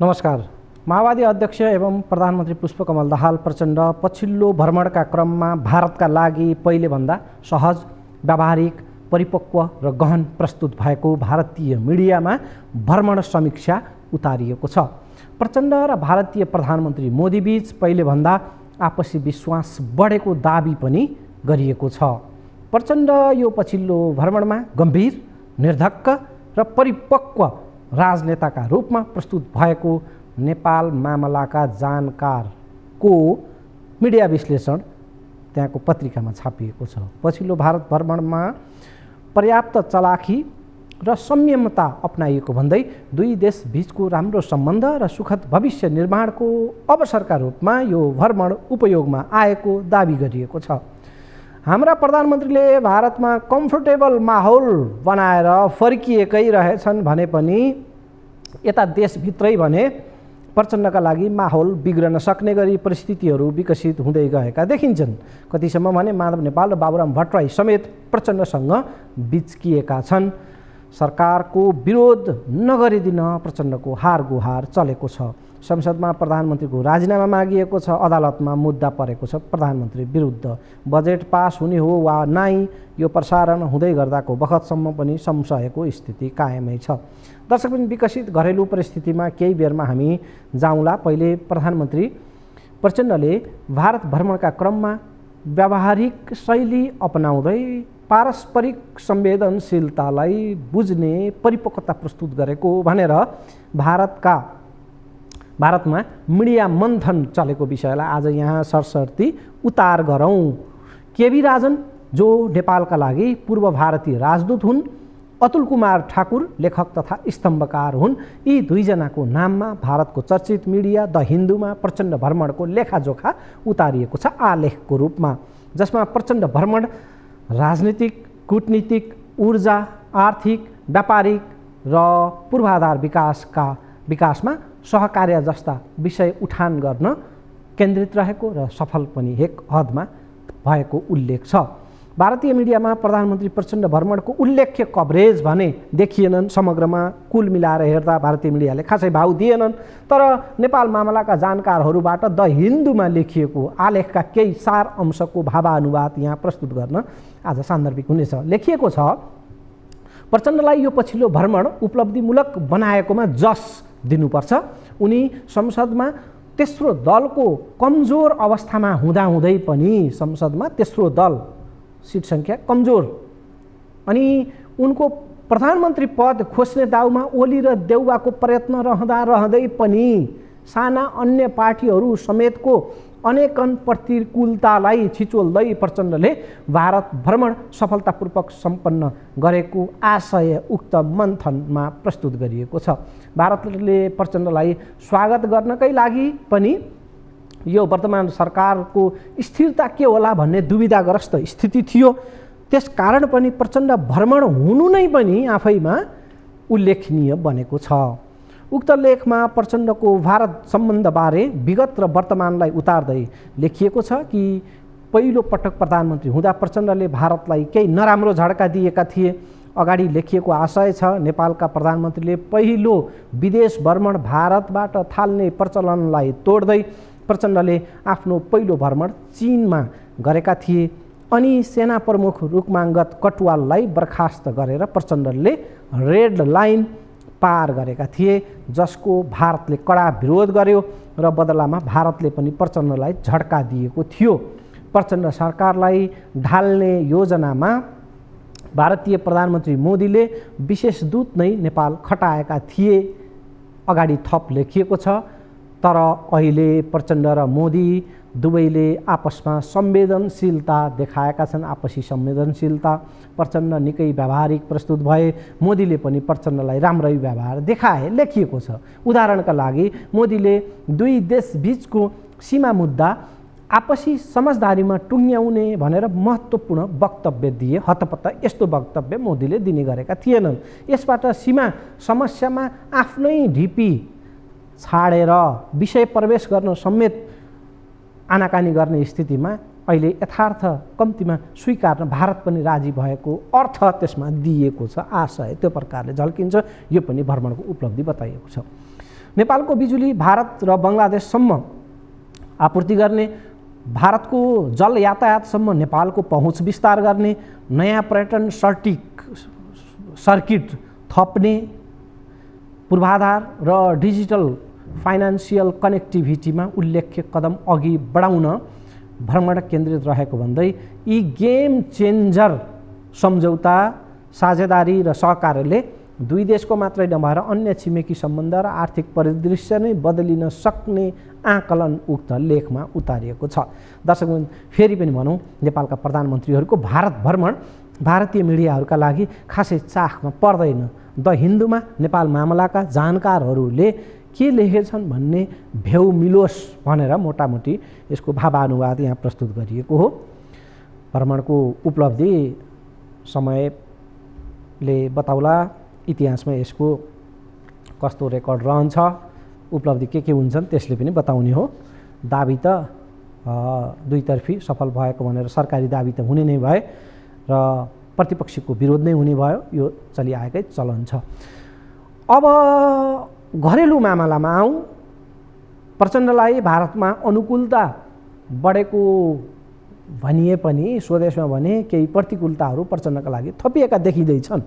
नमस्कार। माओवादी अध्यक्ष एवं प्रधानमन्त्री पुष्पकमल दाहाल प्रचण्ड पछिल्लो भ्रमणका क्रममा भारतका लागि पहिलेभन्दा सहज, व्यावहारिक, परिपक्व र गहन प्रस्तुत भएको भारतीय मिडियामा भ्रमण समीक्षा उतारिएको छ। प्रचण्ड र भारतीय प्रधानमन्त्री मोदीबीच पहिलेभन्दा आपसी विश्वास बढेको दाबी पनि गरिएको छ। प्रचण्ड यो पछिल्लो भ्रमणमा गम्भीर, निर्धक्क र परिपक्व राजनेताका रूपमा प्रस्तुत भएको नेपाल मामलाका जानकारको मिडिया विश्लेषण त्यहाँको पत्रिकामा छापिएको छ। पछिल्लो भारत भ्रमणमा पर्याप्त चलाखी र संयमता अपनाइएको भन्दै दुई देश बीचको राम्रो सम्बन्ध र सुखद भविष्य निर्माणको अवसरका रूपमा यो भ्रमण उपयोगमा आएको दाबी गरिएको छ। हाम्रा प्रधानमन्त्रीले भारतमा कम्फर्टेबल माहौल बनाएर फर्किएकै रहेछन् भने पनि यता देशभित्रै भने प्रचण्डका लागि माहौल बिग्रन सक्ने गरी परिस्थितिहरू विकसित हुँदै गएका देखिन्छन्। कतिसम्म भने माधव नेपाल र बाबुराम भट्टराई समेत प्रचण्डसँग बिच्किएका छन्। सरकारको विरोध नगरिदिन प्रचण्डको हारगुहार चलेको छ। संसदमा प्रधानमन्त्रीको राजीनामा मागिएको छ। अदालतमा मुद्दा परेको छ प्रधानमन्त्री विरुद्ध। बजेट पास हुने हो वा नाइ यो प्रसारण हुँदै गर्दाको बखतसम्म पनि संशयको स्थिति कायमै छ। दर्शक पनि विकसित घरेलु परिस्थितिमा केही बेरमा हामी जाउँला। पहिले प्रधानमन्त्री प्रचण्डले भारत भ्रमणका क्रममा व्यावहारिक शैली अपनाउँदै पारस्परिक संवेदनशीलतालाई बुझ्ने परिपक्वता प्रस्तुत गरेको भनेर भारतमा मिडिया मन्थन चलेको विषयलाई आज यहाँ सरसर्ती उतार गरौँ। केबी राजन जो नेपालका लागि पूर्व भारतीय राजदूत हुन्, अतुल कुमार ठाकुर लेखक तथा स्तम्भकार हुन्। यी दुईजनाको नाममा भारतको चर्चित मिडिया द हिन्दूमा प्रचण्ड भ्रमणको लेखाजोखा उतारिएको छ आलेखको रूपमा, जसमा प्रचण्ड भ्रमण राजनीतिक, कूटनीतिक, ऊर्जा, आर्थिक, व्यापारिक र पूर्वाधार विकासमा सहकार्य जस्ता विषय उठान गर्न केन्द्रित रहेको र सफल पनि एक हदमा भएको उल्लेख छ। भारतीय मिडियामा प्रधानमन्त्री प्रचण्ड भ्रमणको उल्लेख्य कभरेज भने देखिएनन्। समग्रमा कुल मिलाएर हेर्दा भारतीय मिडियाले खासै भाउ दिएनन्। तर नेपाल मामलाका जानकारहरूबाट द हिन्दूमा लेखिएको आलेखका केही सार अंशको भावानुवाद यहाँ प्रस्तुत गर्न आज सान्दर्भिक हुनेछ। लेखिएको छ, प्रचण्डलाई यो पछिल्लो भ्रमण उपलब्धिमूलक बनाएकोमा जस दिनुपर्छ। उनी संसदमा तेस्रो दलको कमजोर अवस्थामा हुँदाहुँदै पनि संसदमा तेस्रो दल सीट संख्या कमजोर अनि उनको प्रधानमन्त्री पद खोज्ने दाउमा ओली र देउवाको प्रयत्न रहँदै पनि साना अन्य पार्टीहरू समेतको अनेकन प्रतिकूलतालाई छिचोल्दै प्रचण्डले भारत भ्रमण सफलतापूर्वक सम्पन्न गरेको आशय उक्त मन्थनमा प्रस्तुत गरिएको छ। भारतले प्रचण्डलाई स्वागत गर्नकै लागि पनि यो वर्तमान सरकारको स्थिरता के होला भन्ने दुविधाग्रस्त स्थिति थियो। त्यसकारण पनि प्रचण्ड भ्रमण हुनु नै पनि आफैमा उल्लेखनीय बनेको छ। उक्त लेखमा प्रचण्डको भारत सम्बन्धबारे विगत र वर्तमानलाई उतार्दै लेखिएको छ कि पहिलो पटक प्रधानमन्त्री हुँदा प्रचण्डले भारतलाई केही नराम्रो झड्का दिएका थिए। अगाडि लेखिएको आशय छ, नेपालका प्रधानमन्त्रीले पहिलो विदेश भ्रमण भारतबाट थाल्ने प्रचलनलाई तोड्दै प्रचण्डले आफ्नो पहिलो भ्रमण चीनमा गरेका थिए अनि सेना प्रमुख रुकमाङ्गत कटुवाललाई बर्खास्त गरेर प्रचण्डले रेड लाइन पार गरेका थिए, जसको भारतले कडा विरोध गर्यो र बदलामा भारतले पनि प्रचण्डलाई झड्का दिएको थियो। प्रचण्ड सरकारलाई ढाल्ने योजनामा भारतीय प्रधानमन्त्री मोदीले विशेष दूत नै नेपाल खटाएका थिए, अगाडि थप लेखिएको छ। तर अहिले प्रचण्ड र मोदी दुवैले आपसमा संवेदनशीलता देखाएका छन्, आपसी संवेदनशीलता। प्रचण्ड निकै व्यावहारिक प्रस्तुत भए, मोदीले पनि प्रचण्डलाई राम्रै व्यवहार देखाए, लेखिएको छ। उदाहरणका लागि मोदीले दुई देश बीचको सीमा मुद्दा आपसी समझदारीमा टुङ्ग्याउने भनेर महत्त्वपूर्ण वक्तव्य दिए। हतपत्त यस्तो वक्तव्य मोदीले दिने गरेका थिएनन्। यसबाट सीमा समस्यामा आफ्नै ढिपी छाडेर विषय प्रवेश गर्न समेत आनाकानी गर्ने स्थितिमा अहिले यथार्थ कम्तीमा स्वीकार्न भारत पनि राजी भएको अर्थ त्यसमा दिएको छ। आशय त्यो प्रकारले झल्किन्छ। यो पनि भ्रमणको उपलब्धि बताइएको छ। नेपालको बिजुली भारत र बङ्गलादेशसम्म आपूर्ति गर्ने, भारतको जल यातायातसम्म नेपालको पहुँच विस्तार गर्ने, नयाँ पर्यटन सर्किट थप्ने, पूर्वाधार र डिजिटल फाइनान्सियल कनेक्टिभिटीमा उल्लेख्य कदम अघि बढाउन भ्रमण केन्द्रित रहेको भन्दै यी गेम चेन्जर सम्झौता, साझेदारी र सहकार्यले दुई देशको मात्रै नभएर अन्य छिमेकी सम्बन्ध र आर्थिक परिदृश्य नै बदलिन सक्ने आकलन उक्त लेखमा उतारिएको छ। दर्शकवृन्द, फेरि पनि भनौँ, नेपालका प्रधानमन्त्रीहरूको भारत भ्रमण भारतीय मिडियाहरूका लागि खासै चाखमा पर्दैन। द हिन्दूमा नेपाल मामलाका जानकारहरूले के लेखेछन् भन्ने भ्याउ मिलोस् भनेर मोटामोटी यसको भावानुवाद यहाँ प्रस्तुत गरिएको हो। भ्रमणको उपलब्धि समयले बताउला, इतिहासमा यसको कस्तो रेकर्ड रहन्छ, उपलब्धि के हुन्छन् त्यसले पनि बताउने हो। दाबी त दुईतर्फी सफल भएको भनेर सरकारी दाबी त हुने नै भए र प्रतिपक्षीको विरोध नै हुने भयो, यो चलिआएकै चलन छ। अब घरेलु मामलामा आउँ। प्रचण्डलाई भारतमा अनुकूलता बढेको भनिए पनि स्वदेशमा भने केही प्रतिकूलताहरू प्रचण्डका लागि थपिएका देखिँदैछन्।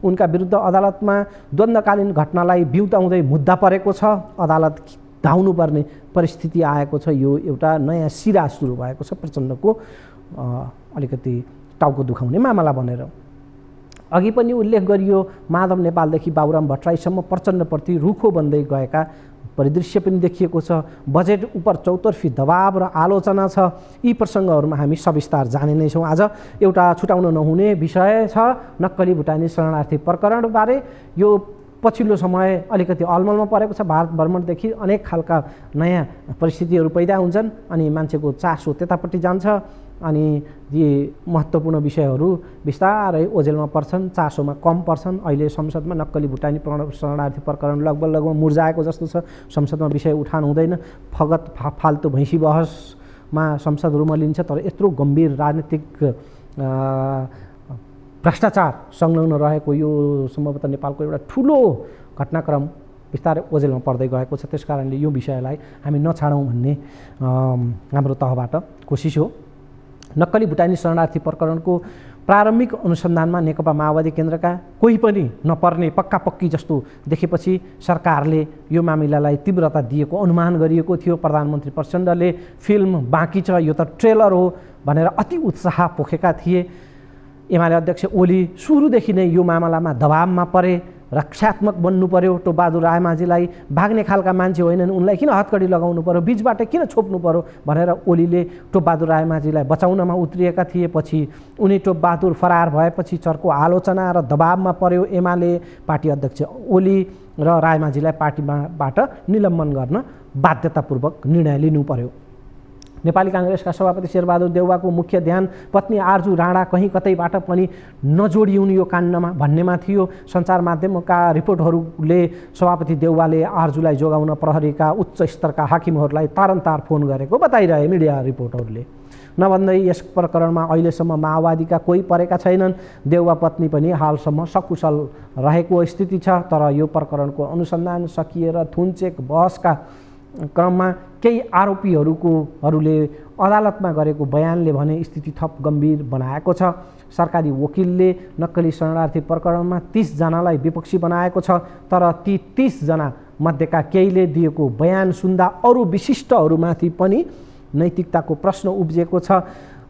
उनका विरुद्ध अदालतमा द्वन्द्वकालीन घटनालाई बिउताउँदै मुद्दा परेको छ। अदालत धाउनुपर्ने परिस्थिति आएको छ। यो एउटा नयाँ सिरा सुरु भएको छ प्रचण्डको अलिकति टाउको दुखाउने मामला बनेर। अघि पनि उल्लेख गरियो, माधव नेपालदेखि बाबुराम भट्टराईसम्म प्रचण्डप्रति रुखो बन्दै गएका परिदृश्य पनि देखिएको छ। बजेट उप चौतर्फी दबाव र आलोचना छ। यी प्रसङ्गहरूमा हामी सविस्तार जाने नै छौँ। आज एउटा छुटाउन नहुने विषय छ नक्कली भुटानी शरणार्थी प्रकरणबारे। यो पछिल्लो समय अलिकति अलमलमा परेको छ। भारत भ्रमणदेखि अनेक खालका नयाँ परिस्थितिहरू पैदा हुन्छन् अनि मान्छेको चासो त्यतापट्टि जान्छ अनि यी महत्त्वपूर्ण विषयहरू बिस्तारै ओझेलमा पर्छन्, चासोमा कम पर्छन्। अहिले संसदमा नक्कली भुटानी शरणार्थी प्रकरण लगभग मुर्जाएको जस्तो छ। संसदमा विषय उठान हुँदैन। फगत फाल्तु भैँसी बहसमा संसद रुमलिन्छ। तर यत्रो गम्भीर राजनीतिक भ्रष्टाचार संलग्न रहेको यो सम्भवतः नेपालको एउटा ठुलो घटनाक्रम बिस्तारै ओझेलमा पर्दै गएको छ। त्यस कारणले यो विषयलाई हामी नछाडौँ भन्ने हाम्रो तहबाट कोसिस हो। नक्कली भुटानी शरणार्थी प्रकरणको प्रारम्भिक अनुसन्धानमा नेकपा माओवादी केन्द्रका कोही पनि नपर्ने पक्की जस्तो देखेपछि सरकारले यो मामिलालाई तीव्रता दिएको अनुमान गरिएको थियो। प्रधानमन्त्री प्रचण्डले फिल्म बाँकी छ, यो त ट्रेलर हो भनेर अति उत्साह पोखेका थिए। एमाले अध्यक्ष ओली सुरुदेखि नै यो मामलामा दबावमा परे। रक्षात्मक बन्नु पर्यो, टोपबहादुर रायमाझीलाई भाग्ने खालका मान्छे होइनन्, उनलाई किन हतकडी लगाउनु पर्यो, बिचबाट किन छोप्नु पर्यो भनेर ओलीले टोपबहादुर रायमाझीलाई बचाउनमा उत्रिएका थिए। पछि उनी टोपबहादुर फरार भएपछि चर्को आलोचना र दबावमा पर्यो। एमाले पार्टी अध्यक्ष ओली र रायमाझीलाई पार्टीबाट निलम्बन गर्न बाध्यतापूर्वक निर्णय लिनु पर्यो। नेपाली काङ्ग्रेसका सभापति शेरबहादुर देउवाको मुख्य ध्यान पत्नी आर्जु राणा कहीँ कतैबाट पनि नजोडिउन् यो काण्डमा भन्नेमा थियो। सञ्चार माध्यमका रिपोर्टहरूले सभापति देउवाले आर्जुलाई जोगाउन प्रहरीका उच्च स्तरका हाकिमहरूलाई तारन्तार फोन गरेको बताइरहे मिडिया रिपोर्टहरूले। नभन्दै यस प्रकरणमा अहिलेसम्म माओवादीका कोही परेका छैनन्। देउवा पत्नी पनि हालसम्म सकुशल रहेको स्थिति छ। तर यो प्रकरणको अनुसन्धान सकिएर थुनचेक बहसका क्रममा केही आरोपीहरूले अदालतमा गरेको बयानले भने स्थिति थप गम्भीर बनाएको छ। सरकारी वकिलले नक्कली शरणार्थी प्रकरणमा 30 जनालाई विपक्षी बनाएको छ। तर ती 30 जना मध्येका केहीले दिएको बयान सुन्दा अरू विशिष्टहरूमाथि पनि नैतिकताको प्रश्न उब्जिएको छ।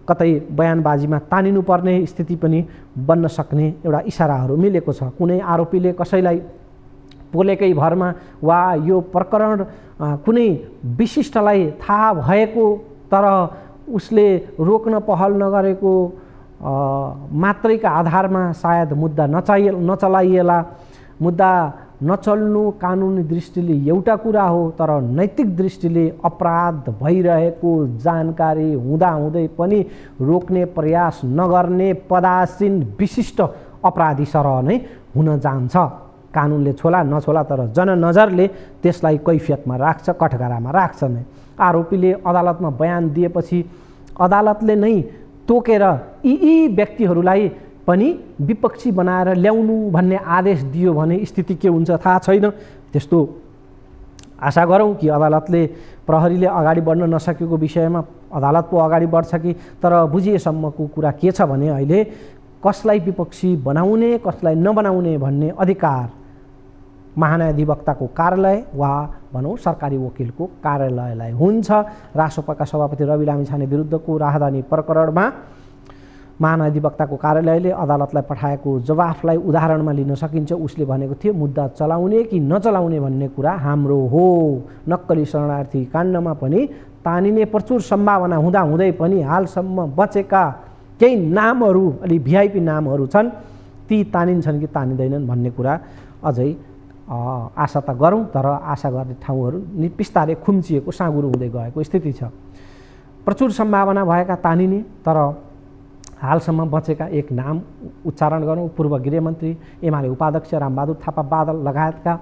कतै बयानबाजीमा तानिनुपर्ने स्थिति पनि बन्न सक्ने एउटा इसाराहरू मिलेको छ। कुनै आरोपीले कसैलाई बोलेकै भरमा वा यो प्रकरण कुनै विशिष्टलाई थाहा भएको तर उसले रोक्न पहल नगरेको मात्रैका आधारमा सायद मुद्दा नचलाइएला। मुद्दा नचल्नु कानुनी दृष्टिले एउटा कुरा हो, तर नैतिक दृष्टिले अपराध भइरहेको जानकारी हुँदाहुँदै पनि रोक्ने प्रयास नगर्ने पदासीन विशिष्ट अपराधी सरह नै हुन जान्छ। कानुनले छोला नछोला तर जननजरले त्यसलाई कैफियतमा राख्छ, कठघरामा राख्छ नै। आरोपीले अदालतमा बयान दिएपछि अदालतले नै तोकेर यी व्यक्तिहरूलाई पनि विपक्षी बनाएर ल्याउनु भन्ने आदेश दियो भने स्थिति के हुन्छ थाहा छैन। त्यस्तो आशा गरौँ कि अदालतले प्रहरीले अगाडि बढ्न नसकेको विषयमा अदालत पो अगाडि बढ्छ कि, तर बुझिएसम्मको कुरा के छ भने अहिले कसलाई विपक्षी बनाउने कसलाई नबनाउने भन्ने अधिकार महान्यायाधिवक्ताको कार्यालय वा भनौँ सरकारी वकिलको कार्यालयलाई हुन्छ। रासोपाका सभापति रवि लामिछाने विरुद्धको राहदानी प्रकरणमा महान्यायाधिवक्ताको कार्यालयले अदालतलाई पठाएको जवाफलाई उदाहरणमा लिन सकिन्छ। उसले भनेको थियो मुद्दा चलाउने कि नचलाउने भन्ने कुरा हाम्रो हो। नक्कली शरणार्थी काण्डमा पनि तानिने प्रचुर सम्भावना हुँदाहुँदै पनि हालसम्म बचेका केही नामहरू अलि भिआइपी नामहरू छन्, ती तानिन्छन् कि तानिँदैनन् भन्ने कुरा अझै आशा त गरौँ, तर आशा गर्ने ठाउँहरू बिस्तारै खुम्चिएको साँगुरो हुँदै गएको स्थिति छ। प्रचुर सम्भावना भएका तानिने तर हालसम्म बचेका एक नाम उच्चारण गरौँ। पूर्व गृहमन्त्री एमाले उपाध्यक्ष रामबहादुर थापा बादल लगायतका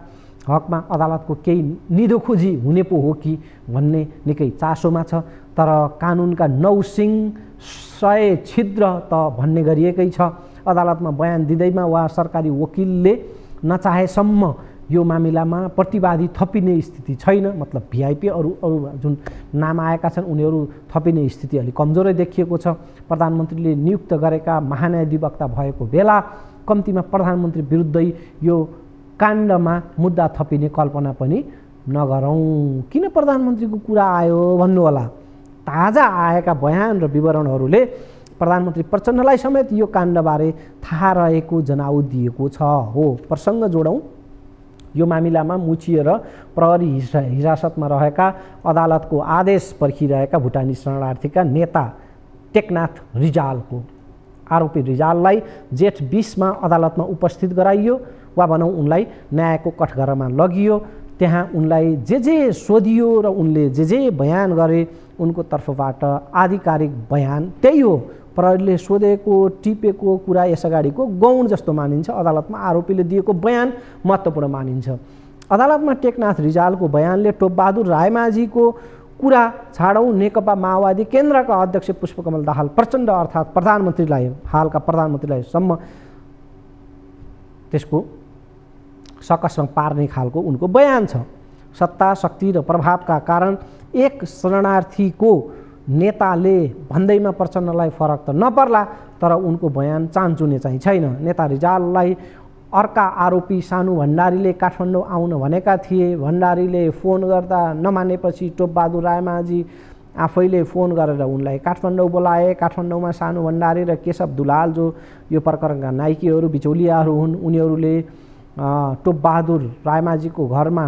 हकमा अदालतको केही निधो खोजी हुने पो हो कि भन्ने निकै चासोमा छ। तर कानुनका 9 सिङ 100 छिद्र त भन्ने गरिएकै छ। अदालतमा बयान दिँदैमा वा सरकारी वकिलले नचाहेसम्म यो मामिलामा प्रतिवादी थपिने स्थिति छैन। मतलब भिआइपी अरू जुन नाम आएका छन् उनीहरू थपिने स्थिति अलिक कमजोरै देखिएको छ। प्रधानमन्त्रीले नियुक्त गरेका महान्यायाधिवक्ता भएको बेला कम्तीमा प्रधानमन्त्री विरुद्धै यो काण्डमा मुद्दा थपिने कल्पना पनि नगरौँ। किन प्रधानमन्त्रीको कुरा आयो भन्नुहोला। ताजा आएका बयान र विवरणहरूले प्रधानमन्त्री प्रचण्डलाई समेत यो काण्डबारे थाहा रहेको जनाउ दिएको छ। हो, प्रसङ्ग जोडौँ। यो मामिलामा मुछिएर प्रहरी हिरासतमा रहेका अदालतको आदेश पर्खिरहेका भुटानी शरणार्थीका नेता टेकनाथ रिजालको आरोपी रिजाललाई जेठ 20 मा अदालतमा उपस्थित गराइयो वा भनौँ उनलाई न्यायको कठघरामा लगियो। त्यहाँ उनलाई जे सोधियो र उनले जे बयान गरे उनको तर्फबाट आधिकारिक बयान त्यही हो। प्रहरीले सोधेको टिपेको कुरा यसअगाडिको गौण जस्तो मानिन्छ। अदालतमा आरोपीले दिएको बयान महत्त्वपूर्ण मानिन्छ। अदालतमा टेकनाथ रिजालको बयानले टोपबहादुर रायमाझीको कुरा छाडौँ, नेकपा माओवादी केन्द्रका अध्यक्ष पुष्पकमल दाहाल प्रचण्ड अर्थात् प्रधानमन्त्रीलाई हालका प्रधानमन्त्रीलाई सम्म त्यसको सकसमा पार्ने खालको उनको बयान छ। सत्ता शक्ति र प्रभावका कारण एक शरणार्थीको नेताले भन्दैमा प्रचण्डलाई फरक त नपर्ला, तर उनको बयान चान्चुने चाहिँ छैन। नेता रिजाललाई अर्का आरोपी सानु भण्डारीले काठमाडौँ आउन भनेका थिए। भण्डारीले फोन गर्दा नमानेपछि टोपबहादुर रायमाझी आफैले फोन गरेर उनलाई काठमाडौँ बोलाए। काठमाडौँमा सानु भण्डारी र केशव दुलाल जो यो प्रकरणका नाइकेहरू बिचौलियाहरू हुन् उनीहरूले टोपबहादुर रायमाझीको घरमा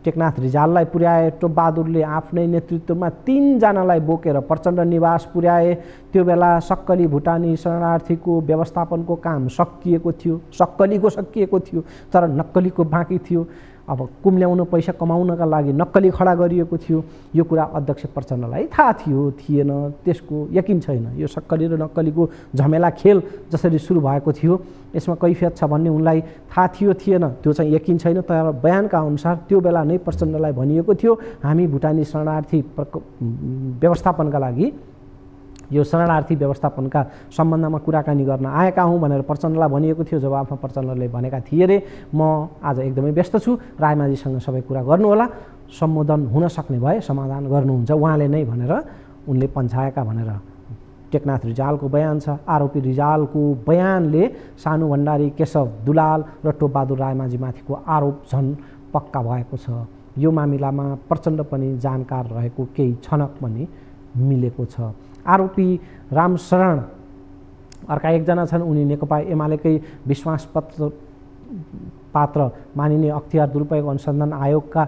टेकनाथ रिजाललाई पुर्याए। टोपबहादुरले आफ्नै नेतृत्वमा 3 जनालाई बोकेर प्रचण्ड निवास पुर्याए। त्यो बेला सक्कली भुटानी शरणार्थीको व्यवस्थापनको काम सकिएको थियो, तर नक्कलीको बाँकी थियो। अब कुम्ल्याउन पैसा कमाउनका लागि नक्कली खडा गरिएको थियो। यो कुरा अध्यक्ष प्रचण्डलाई थाहा थियो थिएन त्यसको यकिन छैन। यो सक्कली र नक्कलीको झमेला खेल जसरी सुरु भएको थियो यसमा कैफियत छ भन्ने उनलाई थाहा थियो थिएन त्यो चाहिँ यकिन छैन। तर बयानका अनुसार त्यो बेला नै प्रचण्डलाई भनिएको थियो हामी भुटानी शरणार्थी व्यवस्थापनका लागि यो शरणार्थी व्यवस्थापनका सम्बन्धमा कुराकानी गर्न आएका हौँ भनेर प्रचण्डलाई भनिएको थियो। जवाफमा प्रचण्डले भनेका थिए रे म आज एकदमै व्यस्त छु, रायमाझीसँग सबै कुरा गर्नुहोला, सम्बोधन हुन सक्ने भए समाधान गर्नुहुन्छ उहाँले नै भनेर उनले पन्छाएका भनेर टेकनाथ रिजालको बयान छ। आरोपी रिजालको बयानले सानु भण्डारी, केशव दुलाल र टोपबहादुर रायमाझीमाथिको आरोप झन् पक्का भएको छ। यो मामिलामा प्रचण्ड पनि जानकार रहेको केही छनक पनि मिलेको छ। आरोपी रामशरण अर्का एकजना छन्। उनी नेकपा एमालेकै पात्र मानिने अख्तियार दुरुपयोग अनुसन्धान आयोगका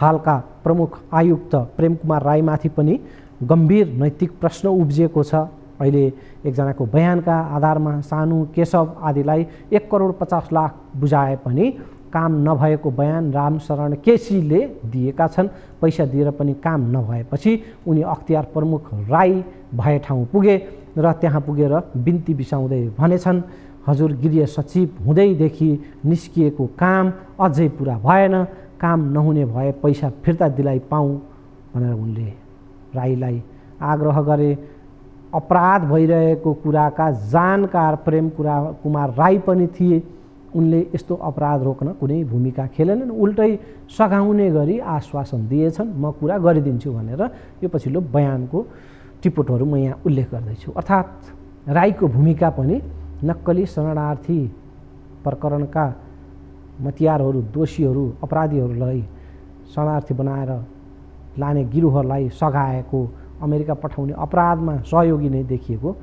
हालका प्रमुख आयुक्त प्रेम कुमार राईमाथि पनि गम्भीर नैतिक प्रश्न उब्जिएको छ। अहिले एकजनाको बयानका आधारमा सानु, केशव आदिलाई 1 करोड 50 लाख बुझाए पनि काम नभएको बयान रामशरण केसीले दिएका छन्। पैसा दिएर पनि काम नभएपछि उनी अख्तियार प्रमुख राई भए ठाउँ पुगे र त्यहाँ पुगेर बिन्ती बिसाउँदै भनेछन् हजुर गृह सचिव हुँदैदेखि निस्किएको काम अझै पुरा भएन, काम नहुने भए पैसा फिर्ता दिलाइ पाऊँ भनेर उनले राईलाई आग्रह गरे। अपराध भइरहेको कुराका जानकार प्रेम कुमार राई पनि थिए। उनले यस्तो अपराध रोक्न कुनै भूमिका खेलेनन्, उल्टै सघाउने गरी आश्वासन दिएछन्, म कुरा गरिदिन्छु भनेर यो पछिल्लो बयानको टिपोटहरू म यहाँ उल्लेख गर्दैछु। अर्थात् राईको भूमिका पनि नक्कली शरणार्थी प्रकरणका मतियारहरू, दोषीहरू, अपराधीहरूलाई शरणार्थी बनाएर लाने गिरोहलाई सघाएको, अमेरिका पठाउने अपराधमा सहयोगी नै देखिएको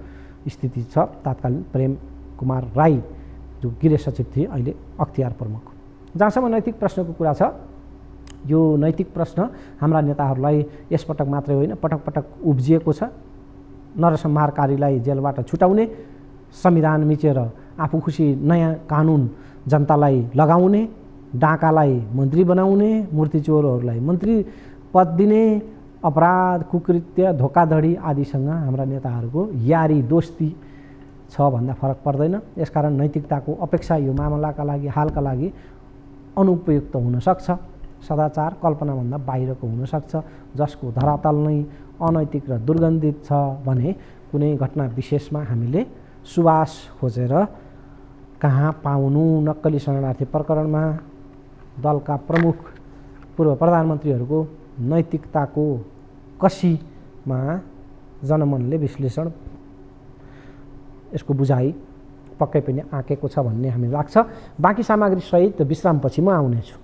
स्थिति छ तात्कालीन प्रेम कुमार राई जो गृह सचिव थिए, अहिले अख्तियार प्रमुख। जहाँसम्म नैतिक प्रश्नको कुरा छ, यो नैतिक प्रश्न हाम्रा नेताहरूलाई यसपटक मात्रै होइन पटक पटक उब्जिएको छ। नरसंहारकारीलाई जेलबाट छुटाउने, संविधान मिचेर आफू खुसी नयाँ कानुन जनतालाई लगाउने, डाकालाई मन्त्री बनाउने, मूर्तिचोरहरूलाई मन्त्री पद दिने, अपराध, कुकृत्य, धोकाधडी आदिसँग हाम्रा नेताहरूको यारी दोस्ती छ भन्दा फरक पर्दैन। यसकारण नैतिकताको अपेक्षा यो मामलाका लागि, हालका लागि अनुपयुक्त हुनसक्छ, सदाचार कल्पनाभन्दा बाहिरको हुनसक्छ, जसको धरातल नै अनैतिक र दुर्गन्धित छ भने कुनै घटना विशेषमा हामीले सुवास खोजेर कहाँ पाउनु। नक्कली शरणार्थी प्रकरणमा दलका प्रमुख पूर्व प्रधानमन्त्रीहरूको नैतिकताको कसीमा जनमनले विश्लेषण, यसको बुझाइ पक्कै पनि आँकेको छ भन्ने हामीलाई लाग्छ। बाँकी सामग्री सहित विश्रामपछि म आउनेछु।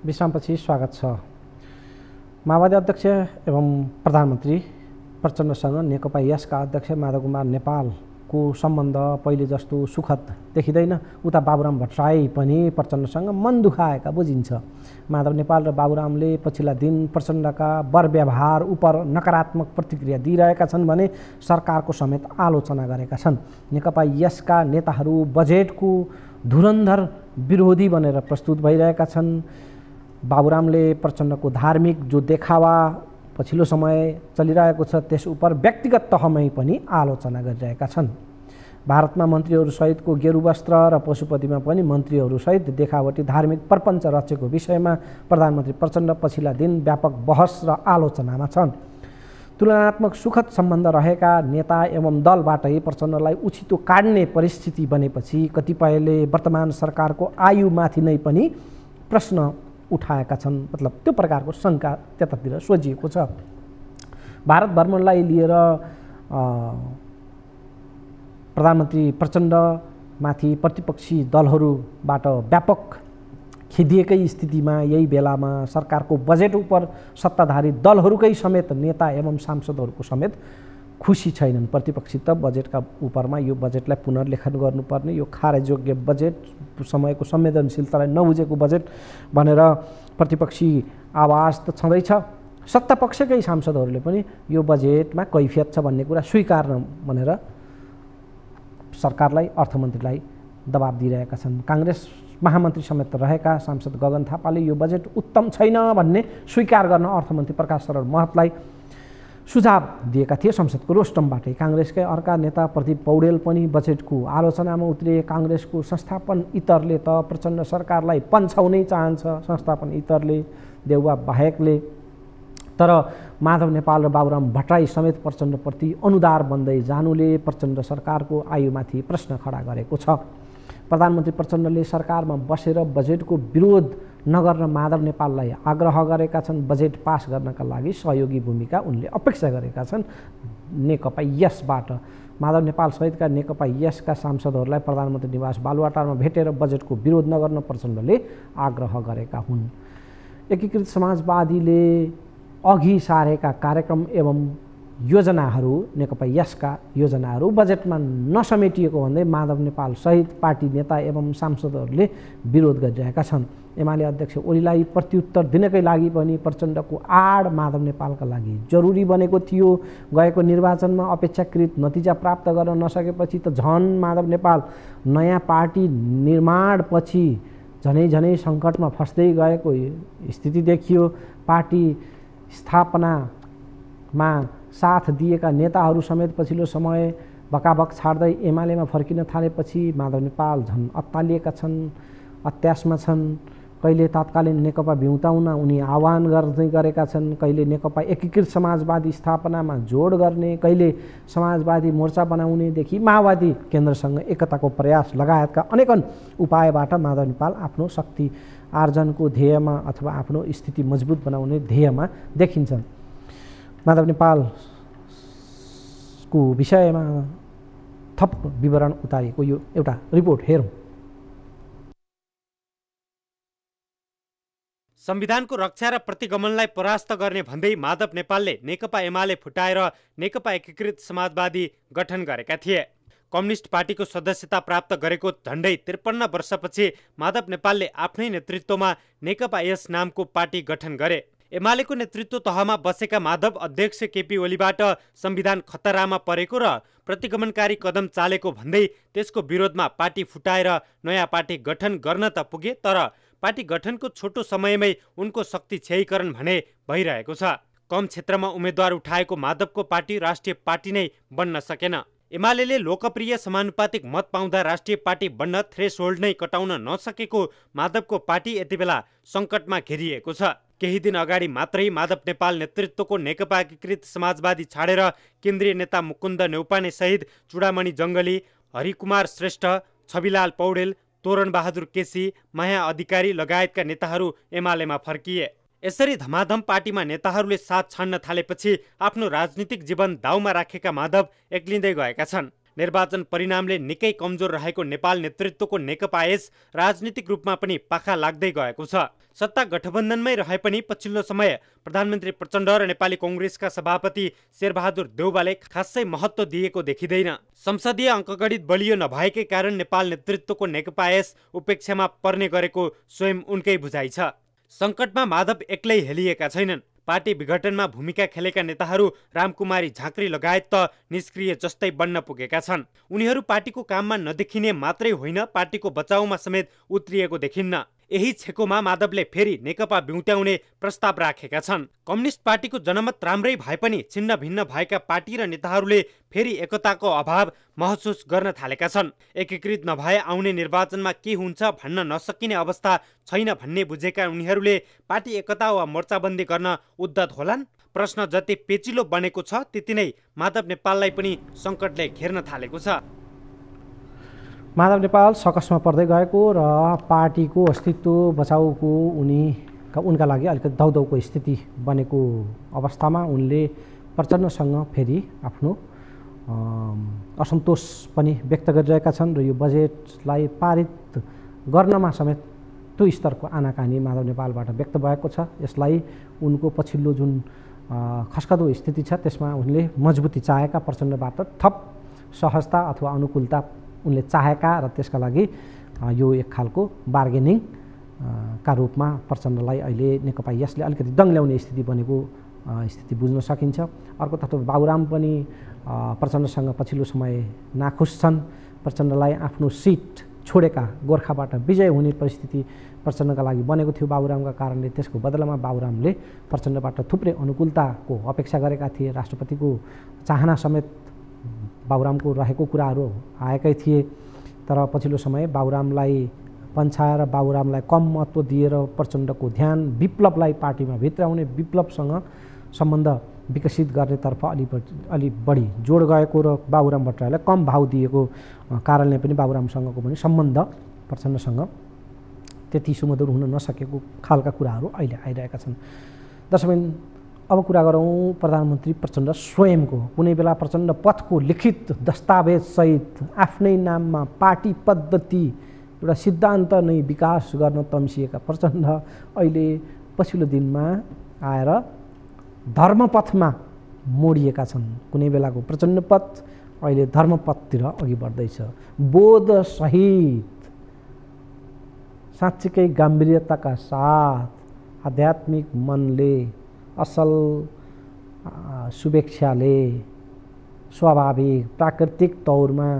विश्रामपछि स्वागत छ। माओवादी अध्यक्ष एवं प्रधानमन्त्री प्रचण्डसँग नेकपा यसका अध्यक्ष माधव कुमार नेपालको सम्बन्ध पहिले जस्तो सुखद देखिँदैन। उता बाबुराम भट्टराई पनि प्रचण्डसँग मन दुखाएका बुझिन्छ। माधव नेपाल र बाबुरामले पछिल्ला दिन प्रचण्डका व्यवहार उप नकारात्मक प्रतिक्रिया दिइरहेका छन् भने सरकारको समेत आलोचना गरेका छन्। नेकपा यसका नेताहरू बजेटको धुरन्धर विरोधी बनेर प्रस्तुत भइरहेका छन्। बाबुरामले प्रचण्डको धार्मिक जो देखावा पछिल्लो समय चलिरहेको छ त्यस उप व्यक्तिगत तहमै पनि आलोचना गरिरहेका छन्। भारतमा मन्त्रीहरूसहितको गेरु वस्त्र र पशुपतिमा पनि मन्त्रीहरूसहित देखावटी धार्मिक प्रपञ्च रचेको विषयमा प्रधानमन्त्री प्रचण्ड पछिल्ला दिन व्यापक बहस र आलोचनामा छन्। तुलनात्मक सुखद सम्बन्ध रहेका नेता एवं दलबाटै प्रचण्डलाई उछितो काट्ने परिस्थिति बनेपछि कतिपयले वर्तमान सरकारको आयुमाथि नै पनि प्रश्न उठाएका छन्। मतलब त्यो प्रकारको शङ्का त्यतातिर सोझिएको छ। भारत भ्रमणलाई लिएर प्रधानमन्त्री प्रचण्डमाथि प्रतिपक्षी दलहरूबाट व्यापक खिदिएकै स्थितिमा यही बेलामा सरकारको बजेट उप सत्ताधारी दलहरूकै समेत नेता एवं सांसदहरूको समेत खुसी छैनन्। प्रतिपक्षी त बजेटका उपरमा यो बजेटलाई पुनर्लेखन गर्नुपर्ने, यो खारेजयोग्य बजेट, समयको संवेदनशीलतालाई नबुझेको बजेट भनेर प्रतिपक्षी आवाज त छँदैछ। सत्तापक्षकै सांसदहरूले पनि यो बजेटमा कैफियत छ भन्ने कुरा स्वीकार्न भनेर सरकारलाई, अर्थमन्त्रीलाई दबाब दिइरहेका छन्। काङ्ग्रेस महामन्त्री समेत रहेका सांसद गगन थापाले यो बजेट उत्तम छैन भन्ने स्वीकार गर्न अर्थमन्त्री प्रकाश शरण महतलाई सुझाव दिएका थिए संसदको रोस्टमबाटै। काङ्ग्रेसकै अर्का नेता प्रदीप पौडेल पनि बजेटको आलोचनामा उत्रिए। काङ्ग्रेसको संस्थापन इतरले त प्रचण्ड सरकारलाई पन्छाउनै चाहन्छ, संस्थापन इतरले, देउवा बाहेकले। तर माधव नेपाल र बाबुराम भट्टराई समेत प्रचण्डप्रति अनुदार बन्दै जानुले प्रचण्ड सरकारको आयुमाथि प्रश्न खडा गरेको छ। प्रधानमन्त्री प्रचण्डले सरकारमा बसेर बजेटको विरोध नगर्न माधव नेपाललाई आग्रह गरेका छन्। बजेट पास गर्नका लागि सहयोगी भूमिका उनले अपेक्षा गरेका छन् नेकपा यसबाट। माधव नेपाल सहितका नेकपा यसका सांसदहरूलाई प्रधानमन्त्री निवास बालुवाटारमा भेटेर बजेटको विरोध नगर्न प्रचण्डले आग्रह गरेका हुन्। एकीकृत समाजवादीले अघि सारेका कार्यक्रम एवं योजनाहरू, नेकपा यसका योजनाहरू बजेटमा नसमेटिएको भन्दै माधव नेपाल सहित पार्टी नेता एवं सांसदहरूले विरोध गरिरहेका छन्। एमाले अध्यक्ष ओलीलाई प्रत्युत्तर दिनकै लागि पनि प्रचण्डको आड माधव नेपालका लागि जरुरी बनेको थियो। गएको निर्वाचनमा अपेक्षाकृत नतिजा प्राप्त गर्न नसकेपछि त झन माधव नेपाल नयाँ पार्टी निर्माणपछि झनै सङ्कटमा फस्दै गएको स्थिति देखियो। पार्टी स्थापनामा साथ दिएका नेताहरू समेत पछिल्लो समय बकाबक छाड्दै एमालेमा फर्किन थालेपछि माधव नेपाल झन् अत्तालिएका छन्, अत्यासमा छन्। कहिले तत्कालीन नेकपा भिउताउन उनी आह्वान गर्दै गरेका छन्, कहिले नेकपा एकीकृत समाजवादी स्थापनामा जोड गर्ने, कहिले समाजवादी मोर्चा बनाउनेदेखि माओवादी केन्द्रसँग एकताको प्रयास लगायतका अनेकन उपायबाट माधव नेपाल आफ्नो शक्ति आर्जनको ध्येयमा अथवा आफ्नो स्थिति मजबुत बनाउने ध्येयमा देखिन्छन्। माधव नेपालको विषयमा थप विवरण उतारिएको यो एउटा रिपोर्ट हेरौँ। संविधानको रक्षा र प्रतिगमनलाई परास्त गर्ने भन्दै माधव नेपालले नेकपा एमाले फुटाएर नेकपा एकीकृत समाजवादी गठन गरेका थिए। कम्युनिस्ट पार्टीको सदस्यता प्राप्त गरेको झण्डै 53 वर्षपछि माधव नेपालले आफ्नै नेतृत्वमा नेकपा यस नामको पार्टी गठन गरे। एमालेको नेतृत्व तहमा बसेका माधव अध्यक्ष केपी ओलीबाट संविधान खतरामा परेको र प्रतिगमनकारी कदम चालेको भन्दै त्यसको विरोधमा पार्टी फुटाएर नयाँ पार्टी गठन गर्न त पुगे, तर पार्टी गठनको छोटो समयमै उनको शक्ति क्षयीकरण भने भइरहेको छ। कम क्षेत्रमा उम्मेद्वार उठाएको माधवको पार्टी राष्ट्रिय पार्टी नै बन्न सकेन। एमालेले लोकप्रिय समानुपातिक मत पाउँदा राष्ट्रिय पार्टी बन्न थ्रेसहोल्ड नै कटाउन नसकेको माधवको पार्टी यति बेला सङ्कटमा घेरिएको छ। केही दिन अगाडि मात्रै माधव नेपाल नेतृत्वको नेकपा एकीकृत समाजवादी छाडेर केन्द्रीय नेता मुकुन्द नेउपाने सहित चुडामणि जङ्गली, हरिकुमार श्रेष्ठ, छविलाल पौडेल, तोरणबहादुर केसी, माया अधिकारी लगायतका नेताहरू एमालेमा फर्किए। यसरी धमाधम पार्टीमा नेताहरूले साथ छान्न थालेपछि आफ्नो राजनीतिक जीवन दाउमा राखेका माधव एक्लिँदै गएका छन्। निर्वाचन परिणामले निकै कमजोर रहेको नेपाल नेतृत्वको नेकपा यस राजनीतिक रूपमा पनि पाखा लाग्दै गएको छ। सत्ता गठबन्धनमै रहे पनि पछिल्लो समय प्रधानमन्त्री प्रचण्ड र नेपाली कांग्रेसका सभापति शेरबहादुर देउवाले खासै महत्त्व दिएको देखिँदैन। संसदीय अङ्कगणित बलियो नभएकै कारण नेपाल नेतृत्वको नेकपा यस उपेक्षामा पर्ने गरेको स्वयं उनकै बुझाइ छ। सङ्कटमा माधव एक्लै हेलिएका छैनन्। पार्टी विघटनमा भूमिका खेलेका नेताहरू रामकुमारी झाँक्री लगायत त निष्क्रिय जस्तै बन्न पुगेका छन्। उनीहरू पार्टीको काममा नदेखिने मात्रै होइन, पार्टीको बचाउमा समेत उत्रिएको देखिन्न। यही छेकोमा माधवले फेरि नेकपा बिउत्याउने प्रस्ताव राखेका छन्। कम्युनिस्ट पार्टीको जनमत राम्रै भए पनि छिन्न भिन्न भएका पार्टी र नेताहरूले फेरि एकताको अभाव महसुस गर्न थालेका छन्। एकीकृत नभए आउने निर्वाचनमा के हुन्छ भन्न नसकिने अवस्था छैन भन्ने बुझेका उनीहरूले पार्टी एकता वा मोर्चाबन्दी गर्न उद्यत होलान्। प्रश्न जति पेचिलो बनेको छ त्यति नै माधव नेपाललाई पनि सङ्कटले घेर्न थालेको छ। माधव नेपाल सकसमा पर्दै गएको र पार्टीको अस्तित्व बचाउको उनका लागि अलिकति दौदौको स्थिति बनेको अवस्थामा उनले प्रचण्डसँग फेरि आफ्नो असन्तोष पनि व्यक्त गरिरहेका छन् र यो बजेटलाई पारित गर्नमा समेत त्यो स्तरको आनाकानी माधव नेपालबाट व्यक्त भएको छ। यसलाई उनको पछिल्लो जुन खस्कदो स्थिति छ त्यसमा उनले मजबुती चाहेका, प्रचण्डबाट थप सहजता अथवा अनुकूलता उनले चाहेका र त्यसका लागि यो एक खालको बार्गेनिङ का रूपमा प्रचण्डलाई अहिले नेकपा यसले अलिकति दङ्ग्याउने स्थिति बनेको स्थिति बुझ्न सकिन्छ। अर्कोतर्फ बाबुराम पनि प्रचण्डसँग पछिल्लो समय नाखुस छन्। प्रचण्डलाई आफ्नो सिट छोडेका गोर्खाबाट विजय हुने परिस्थिति प्रचण्डका लागि बनेको थियो बाबुरामका कारणले। त्यसको बदलामा बाबुरामले प्रचण्डबाट थुप्रै अनुकूलताको अपेक्षा गरेका थिए। राष्ट्रपतिको चाहना समेत बाबुरामको रहेको कुराहरू आएकै थिए, तर पछिल्लो समय बाबुरामलाई पन्छाएर बाबुरामलाई कम महत्त्व दिएर प्रचण्डको ध्यान विप्लवलाई पार्टीमा भित्राउने, विप्लवसँग सम्बन्ध विकसित गर्नेतर्फ अलि बढी जोड गएको र बाबुराम भट्टराईलाई कम भाव दिएको कारणले पनि बाबुरामसँगको पनि सम्बन्ध प्रचण्डसँग त्यति सुमधुर हुन नसकेको खालका कुराहरू अहिले आइरहेका छन्। दर्शकबिन, अब कुरा गरौँ प्रधानमन्त्री प्रचण्ड स्वयंको। कुनै बेला प्रचण्ड पथको लिखित दस्तावेजसहित आफ्नै नाममा पार्टी पद्धति एउटा सिद्धान्त नै विकास गर्न तम्सिएका प्रचण्ड अहिले पछिल्लो दिनमा आएर धर्मपथमा मोडिएका छन्। कुनै बेलाको प्रचण्ड पथ अहिले धर्मपथतिर अघि बढ्दैछ। बोधसहित साँच्चीकै गाम्भीर्यताका साथ आध्यात्मिक मनले, असल शुभेच्छाले, स्वाभाविक प्राकृतिक तौरमा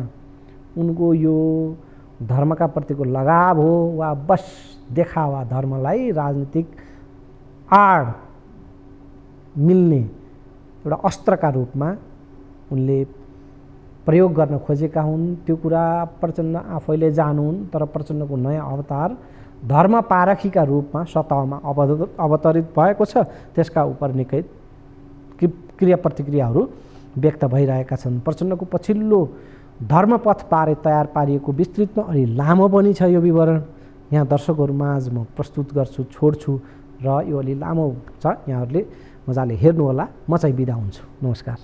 उनको यो धर्मका प्रतिको लगाव हो वा बस देखावा धर्मलाई राजनीतिक आड मिल्ने एउटा अस्त्रका रूपमा उनले प्रयोग गर्न खोजेका हुन्। त्यो कुरा प्रचण्ड आफैले जानुहुन्, तर प्रचण्डको नयाँ अवतार धर्म पारखीका रूपमा सतहमा अवतरित भएको छ। त्यसका उप निकै क्रिया प्रतिक्रियाहरू व्यक्त भइरहेका छन्। प्रचण्डको पछिल्लो धर्मपथ पारे तयार पारिएको विस्तृत अनि लामो पनि छ यो विवरण। यहाँ दर्शकहरूमाझ म प्रस्तुत गर्छु, छोड्छु र यो अलि लामो छ, यहाँहरूले मजाले हेर्नुहोला। म चाहिँ बिदा हुन्छु। नमस्कार।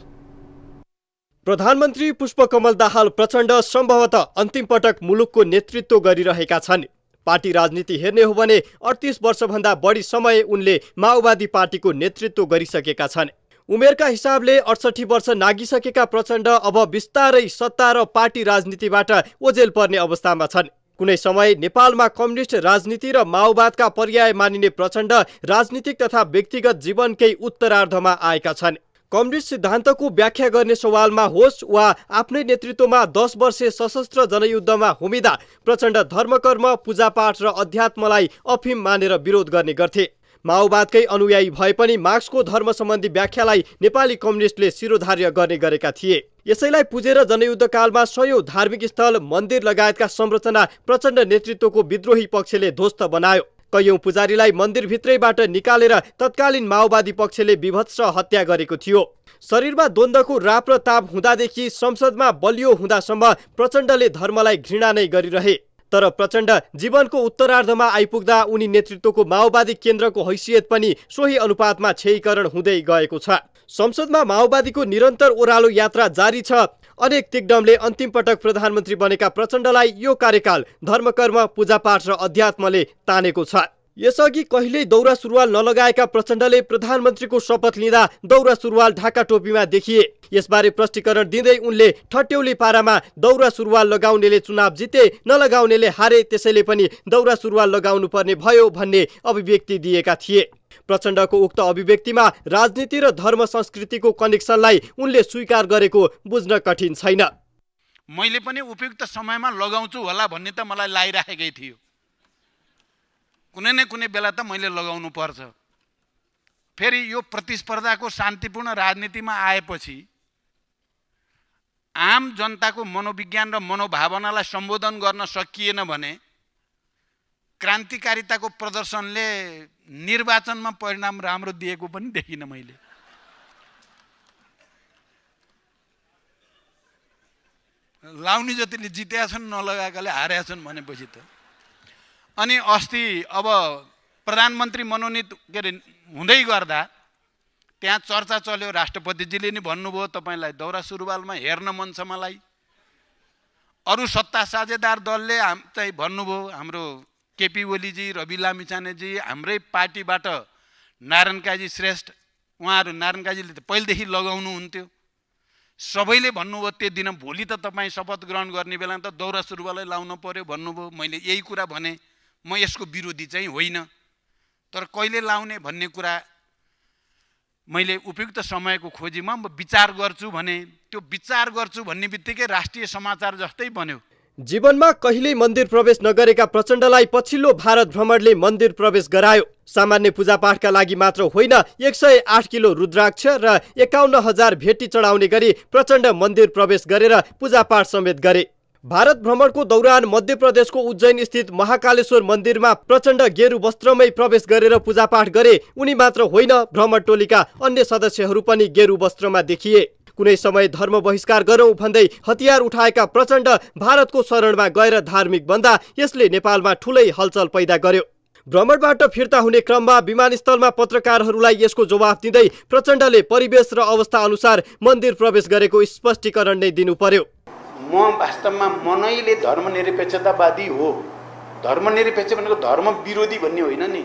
प्रधानमन्त्री पुष्पकमल दाहाल प्रचण्ड सम्भवतः अन्तिम पटक मुलुकको नेतृत्व गरिरहेका छन्। पार्टी राजनीति हेर्ने हो भने 38 वर्षभन्दा बढी समय उनले माओवादी पार्टीको नेतृत्व गरिसकेका छन्। उमेरका हिसाबले 68 वर्ष नागिसकेका प्रचण्ड अब बिस्तारै सत्ता र पार्टी राजनीतिबाट ओझेल पर्ने अवस्थामा छन्। कुनै समय नेपालमा कम्युनिस्ट राजनीति र माओवादका पर्याय मानिने प्रचण्ड राजनीतिक तथा व्यक्तिगत जीवनकै उत्तरार्धमा आएका छन्। कम्युनिस्ट सिद्धान्तको व्याख्या गर्ने सवालमा होस् वा आफ्नै नेतृत्वमा 10 वर्षे सशस्त्र जनयुद्धमा होमिँदा प्रचण्ड धर्मकर्म, पूजापाठ र अध्यात्मलाई अफिम मानेर विरोध गर्ने गर्थे। माओवादकै अनुयायी भए पनि मार्क्सको धर्म सम्बन्धी व्याख्यालाई नेपाली कम्युनिस्टले शिरोधार्य गर्ने गरेका थिए। यसैलाई पुजेर जनयुद्धकालमा 100औं धार्मिक स्थल, मन्दिर लगायतका संरचना प्रचण्ड नेतृत्वको विद्रोही पक्षले ध्वस्त बनायो। कैयौं पुजारीलाई मन्दिरभित्रैबाट निकालेर तत्कालीन माओवादी पक्षले विभत्स हत्या गरेको थियो। शरीरमा द्वन्द्वको राप र ताप हुँदादेखि संसदमा बलियो हुँदासम्म प्रचण्डले धर्मलाई घृणा नै गरिरहे। तर प्रचण्ड जीवनको उत्तरार्धमा आइपुग्दा उनी नेतृत्वको माओवादी केन्द्रको हैसियत पनि सोही अनुपातमा क्षयीकरण हुँदै गएको छ। संसदमा माओवादीको निरन्तर ओह्रालो यात्रा जारी छ। अनेक दिग्गमले अन्तिम पटक प्रधानमन्त्री बनेका प्रचण्डलाई यो कार्यकाल धर्मकर्म, पूजापाठ र अध्यात्मले तानेको छ। यसअघि कहिल्यै दौरा सुरुवाल नलगाएका प्रचण्डले प्रधानमन्त्रीको शपथ लिँदा दौरा सुरुवाल ढाका टोपीमा देखिए। यसबारे प्रष्टीकरण दिँदै उनले ठट्यौली पारामा दौरा सुरुवाल लगाउनेले चुनाव जिते, नलगाउनेले हारे, त्यसैले पनि दौरा सुरुवाल लगाउनु पर्ने भयो भन्ने अभिव्यक्ति दिएका थिए। प्रचण्डको उक्त अभिव्यक्तिमा राजनीति र धर्म संस्कृतिको कनेक्सनलाई उनले स्वीकार गरेको बुझ्न कठिन छैन। मैले पनि उपयुक्त समयमा लगाउँछु होला भन्ने त मलाई लागिराखेकै थियो। कुनै न कुनै बेला त मैले लगाउनु पर्छ। फेरि यो प्रतिस्पर्धाको शान्तिपूर्ण राजनीतिमा आएपछि आम जनताको मनोविज्ञान र मनोभावनालाई सम्बोधन गर्न सकिएन भने क्रान्तिकारिताको प्रदर्शनले निर्वाचनमा परिणाम राम्रो दिएको पनि देखिनँ मैले। लाउने जतिले जितेका छन्, नलगाएकाले हारेका छन् भनेपछि त। अनि अस्ति अब प्रधानमन्त्री मनोनित हुँदै गर्दा त्यहाँ चर्चा चल्यो। राष्ट्रपतिजीले नि भन्नुभयो तपाईँलाई दौरा सुरुवालमा हेर्न मन छ मलाई। अरू सत्ता साझेदार दलले चाहिँ भन्नुभयो, हाम्रो केपी ओलीजी, रवि लामिछानेजी, हाम्रै पार्टीबाट नारायण काजी श्रेष्ठ, उहाँहरू नारायण काजीले त पहिलेदेखि लगाउनु हुन्थ्यो। सबैले भन्नुभयो त्यो दिन भोलि त तपाईँ शपथ ग्रहण गर्ने बेला त दौरा सुरुवालै लाउनु पर्यो भन्नुभयो। मैले यही कुरा भने, म यसको विरोधी चाहिँ होइन, तर कहिले लाउने भन्ने कुरा मैले उपयुक्त समयको खोजीमा विचार गर्छु भने त्यो विचार गर्छु भन्ने बित्तिकै राष्ट्रिय समाचार जस्तै बन्यो। जीवनमा कहिल्यै मन्दिर प्रवेश नगरेका प्रचण्डलाई पछिल्लो भारत भ्रमणले मन्दिर प्रवेश गरायो। सामान्य पूजापाठका लागि मात्र होइन, 108 किलो रुद्राक्ष र 51,000 भेटी चढाउने गरी प्रचण्ड मन्दिर प्रवेश गरेर पूजापाठ समेत गरे। भारत भ्रमणको दौरान मध्य प्रदेशको उज्जैन स्थित महाकालेश्वर मन्दिरमा प्रचण्ड गेरु वस्त्रमै प्रवेश गरेर पूजापाठ गरे। उनी मात्र होइन, भ्रमण टोलीका अन्य सदस्यहरू पनि गेरु वस्त्रमा देखिए। कुनै समय धर्म बहिष्कार गरौँ भन्दै हतियार उठाएका प्रचण्ड भारतको शरणमा गएर धार्मिक बन्दा यसले नेपालमा ठुलै हलचल पैदा गर्यो। भ्रमणबाट फिर्ता हुने क्रममा विमानस्थलमा पत्रकारहरूलाई यसको जवाफ दिँदै प्रचण्डले परिवेश र अवस्था अनुसार मन्दिर प्रवेश गरेको स्पष्टीकरण नै दिनु पर्यो। म वास्तवमा मनैले धर्मनिरपेक्षतावादी हो। धर्मनिरपेक्ष भनेको धर्म विरोधी भन्ने होइन नि।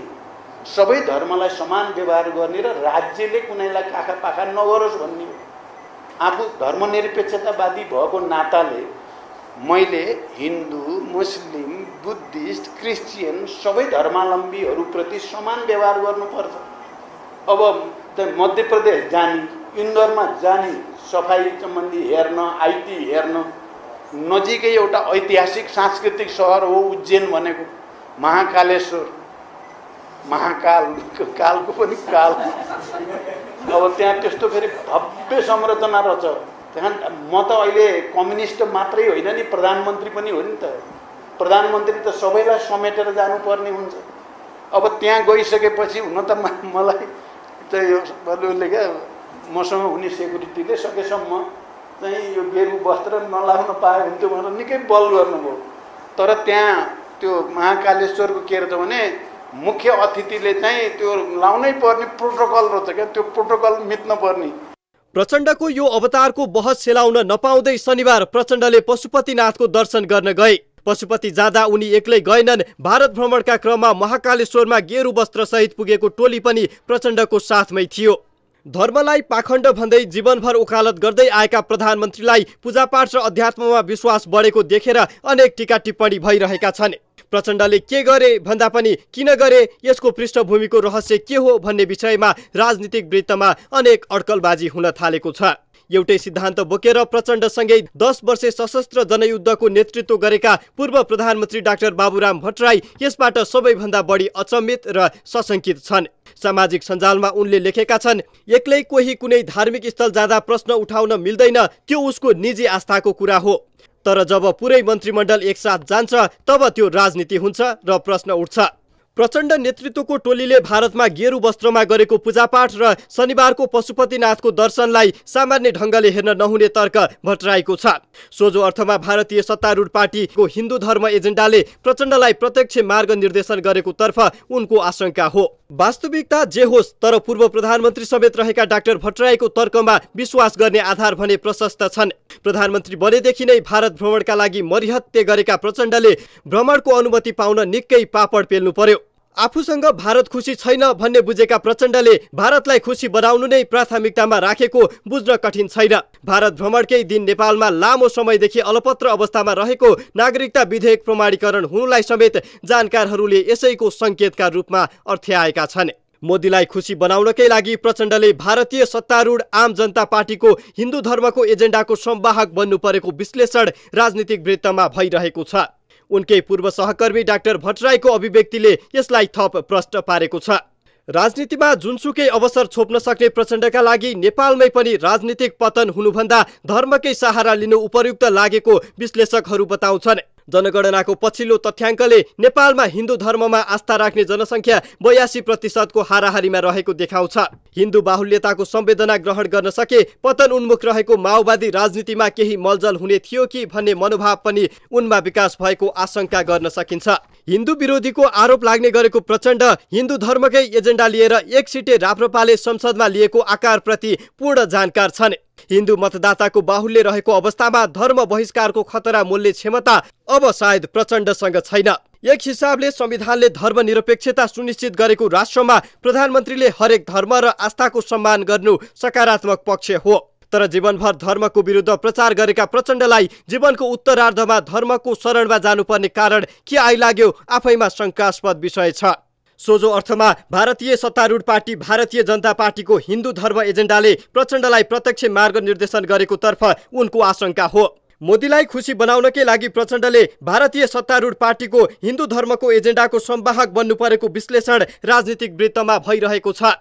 सबै धर्मलाई समान व्यवहार गर्ने र राज्यले कुनैलाई काखा पाखा नगरोस् भन्ने हो। आफू धर्मनिरपेक्षतावादी भएको नाताले मैले हिन्दू, मुस्लिम, बुद्धिस्ट, क्रिस्चियन सबै धर्मावलम्बीहरूप्रति समान व्यवहार गर्नुपर्छ। अब मध्य प्रदेश जाने, इन्दोरमा जाने, सफाई सम्बन्धी हेर्न, आइटी हेर्न, नजिकै एउटा ऐतिहासिक सांस्कृतिक सहर हो उज्जैन भनेको, महाकालेश्वर, महाकाल, कालको पनि काल। अब त्यहाँ त्यस्तो फेरि भव्य संरचना रहेछ। त्यहाँ म त अहिले कम्युनिस्ट मात्रै होइन नि, प्रधानमन्त्री पनि हो नि त। प्रधानमन्त्री त सबैलाई समेटेर जानुपर्ने हुन्छ। अब त्यहाँ गइसकेपछि हुन त मलाई त यो उसले क्या मसँग हुने सेक्युरिटीले सकेसम्म चाहिँ यो गेरु वस्त्र नलाउन पाए हुन्थ्यो भनेर निकै बल गर्नुभयो। तर त्यहाँ त्यो महाकालेश्वरको के रहेछ भने मुख्य अतिथिले चाहिँ त्यो लाउनै पर्ने प्रोटोकल रहेछ क्या, त्यो प्रोटोकल मिच्न पर्ने। प्रचण्डको यो अवतारको बहस सेलाउन नपाउँदै शनिबार प्रचण्डले पशुपतिनाथको दर्शन गर्न गए। पशुपति जाँदा उनी एक्लै गएनन्। भारत भ्रमणका क्रममा महाकालेश्वरमा गेरु वस्त्र सहित पुगेको टोली पनि प्रचण्डको साथमै थियो। धर्मलाई पाखण्ड भन्दै जीवनभर ओकालत गर्दै आएका प्रधानमन्त्रीलाई पूजापाठ र अध्यात्ममा विश्वास बढेको देखेर अनेक टीका टिप्पणी भइरहेका छन्। प्रचण्डले के गरे भन्दा पनि किन गरे, यसको पृष्ठभूमिको रहस्य के हो भन्ने विषयमा राजनीतिक वृत्तमा अनेक अड्कलबाजी हुन थालेको छ। एउटै सिद्धान्त बोकेर प्रचण्डसँगै 10 वर्षे सशस्त्र जनयुद्धको नेतृत्व गरेका पूर्व प्रधानमन्त्री डाक्टर बाबुराम भट्टराई यसबाट सबैभन्दा बढी अचम्मित र सशंकित छन्। सामाजिक सञ्जालमा उनले लेखेका छन्, एक्लै कोही कुनै धार्मिक स्थल जाँदा प्रश्न उठाउन मिल्दैन, त्यो उसको निजी आस्थाको कुरा हो। तर जब पुरै मन्त्रीमण्डल एकसाथ जान्छ तब त्यो राजनीति हुन्छ र प्रश्न उठ्छ। प्रचण्ड नेतृत्वको टोलीले भारतमा गेरु वस्त्रमा गरेको पूजापाठ र शनिबारको पशुपतिनाथको दर्शनलाई सामान्य ढङ्गले हेर्न नहुने तर्क भट्टराईको छ। सोझो अर्थमा भारतीय सत्तारूढ पार्टीको हिन्दू धर्म एजेन्डाले प्रचण्डलाई प्रत्यक्ष मार्ग निर्देशन गरेको तर्फ उनको आशंका हो। वास्तविकता जे होस्, तर पूर्व प्रधानमन्त्री समेत रहेका डाक्टर भट्टराईको तर्कमा विश्वास गर्ने आधार भने प्रशस्त छन्। प्रधानमन्त्री बनेदेखि नै भारत भ्रमणका लागि मरिहत्ते गरेका प्रचण्डले भ्रमणको अनुमति पाउन निकै पापड पेल्नु पर्यो। आफूसँग भारत खुसी छैन भन्ने बुझेका प्रचण्डले भारतलाई खुसी बनाउनु नै प्राथमिकतामा राखेको बुझ्न कठिन छैन। भारत भ्रमणकै दिन नेपालमा लामो समयदेखि अलपत्र अवस्थामा रहेको नागरिकता विधेयक प्रमाणीकरण हुनुलाई समेत जानकारहरूले यसैको सङ्केतका रूपमा अर्थ्याएका छन्। मोदीलाई खुसी बनाउनकै लागि प्रचण्डले भारतीय सत्तारूढ आम जनता पार्टीको हिन्दू धर्मको एजेन्डाको संवाहक बन्नु परेको विश्लेषण राजनीतिक वृत्तमा भइरहेको छ। उनकै पूर्व सहकर्मी डाक्टर भट्टराईको अभिव्यक्तिले यसलाई थप प्रष्ट पारेको छ। राजनीतिमा जुनसुकै अवसर छोप्न सक्ने प्रचण्डका लागि नेपालमै पनि राजनीतिक पतन हुनुभन्दा धर्मकै सहारा लिनु उपयुक्त लागेको विश्लेषकहरू बताउँछन्। जनगणनाको पछिल्लो तथ्याङ्कले नेपालमा हिन्दू धर्ममा आस्था राख्ने जनसङ्ख्या 82% हाराहारीमा रहेको देखाउँछ। हिन्दू बाहुल्यताको संवेदना ग्रहण गर्न सके पतन उन्मुख रहेको माओवादी राजनीतिमा केही मलजल हुने थियो कि भन्ने मनोभाव पनि उनमा विकास भएको आशंका गर्न सकिन्छ। हिन्दू विरोधीको आरोप लाग्ने गरेको प्रचण्ड हिन्दू धर्मकै एजेन्डा लिएर एक सिटे राप्रपाले संसदमा लिएको आकारप्रति पूर्ण जानकार छन्। हिन्दू मतदाताको बाहुल्य रहेको अवस्थामा धर्म बहिष्कारको खतरा मोल्ने क्षमता अब सायद प्रचण्डसँग छैन। एक हिसाबले संविधानले धर्मनिरपेक्षता सुनिश्चित गरेको राष्ट्रमा प्रधानमन्त्रीले हरेक धर्म र आस्थाको सम्मान गर्नु सकारात्मक पक्ष हो। तर जीवनभर धर्मको विरुद्ध प्रचार गरेका प्रचण्डलाई जीवनको उत्तरार्धमा धर्मको शरणमा जानुपर्ने कारण के आइलाग्यो आफैमा शङ्कास्पद विषय छ। सोझो अर्थमा भारतीय सत्तारूढ पार्टी भारतीय जनता पार्टीको हिन्दू धर्म एजेन्डाले प्रचण्डलाई प्रत्यक्ष मार्ग निर्देशन गरेको तर्फ उनको आशंका हो। मोदीलाई खुसी बनाउनकै लागि प्रचण्डले भारतीय सत्तारूढ पार्टीको हिन्दू धर्मको एजेन्डाको संवाहक बन्नु परेको विश्लेषण राजनीतिक वृत्तमा भइरहेको छ।